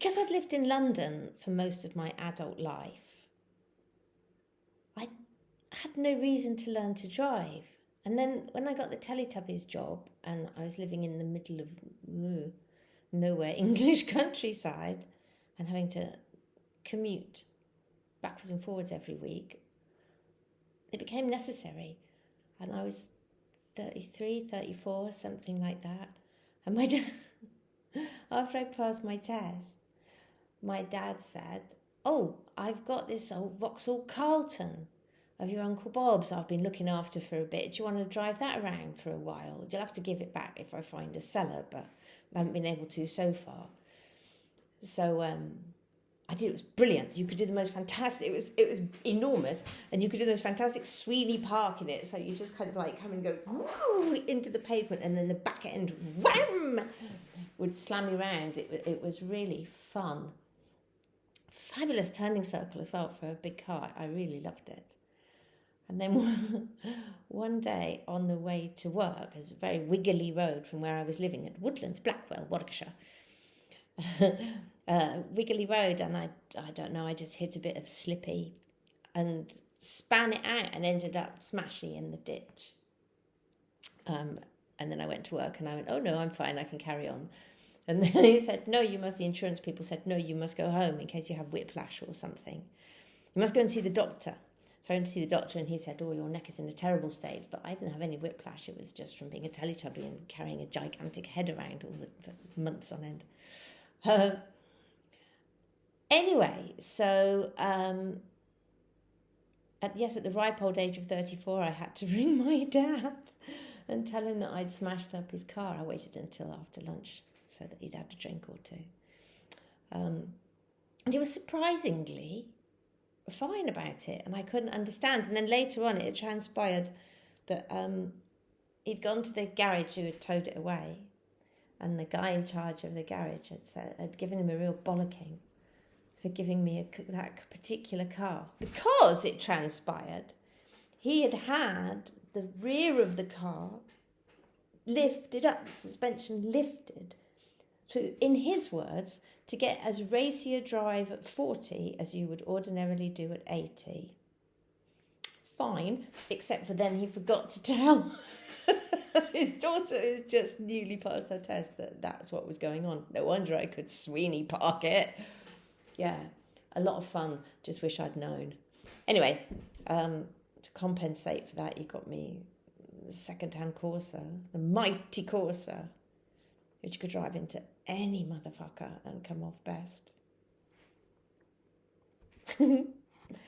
because I'd lived in London for most of my adult life, I had no reason to learn to drive. And then when I got the Teletubbies job and I was living in the middle of nowhere English countryside and having to commute backwards and forwards every week, it became necessary. And I was 33, 34, something like that. And my dad, after I passed my test, my dad said, "Oh, I've got this old Vauxhall Carlton of your Uncle Bob's I've been looking after for a bit. Do you want to drive that around for a while? You'll have to give it back if I find a seller, but I haven't been able to so far." So I did. It was brilliant. You could do the most fantastic. It was enormous, and you could do the most fantastic Sweeney Park in it. So you just kind of like come and go into the pavement, and then the back end wham would slam you around. It was really fun. Fabulous turning circle as well for a big car. I really loved it. And then one day on the way to work, it's a very wiggly road from where I was living at Woodlands, Blackwell, Warwickshire. Wiggly road, and I don't know, I just hit a bit of slippy and span it out and ended up smashing in the ditch. And then I went to work and I went, "Oh no, I'm fine, I can carry on." And then he said, "No, you must," the insurance people said, "No, you must go home in case you have whiplash or something. You must go and see the doctor." So I went to see the doctor and he said, "Oh, your neck is in a terrible state." But I didn't have any whiplash. It was just from being a Teletubby and carrying a gigantic head around for months on end. Anyway, so at the ripe old age of 34, I had to ring my dad and tell him that I'd smashed up his car. I waited until after lunch so that he'd had a drink or two. And he was surprisingly fine about it, and I couldn't understand. And then later on, it transpired that he'd gone to the garage who had towed it away, and the guy in charge of the garage had given him a real bollocking for giving me that particular car, because it transpired he had the rear of the car lifted up, the suspension lifted, to, in his words, to get as racy a drive at 40 as you would ordinarily do at 80. Fine, except for then he forgot to tell his daughter, who's just newly passed her test, that that's what was going on. No wonder I could Sweeney Park it. Yeah, a lot of fun. Just wish I'd known. Anyway, to compensate for that, he got me the second-hand Corsa, the mighty Corsa, which could drive into any motherfucker and come off best.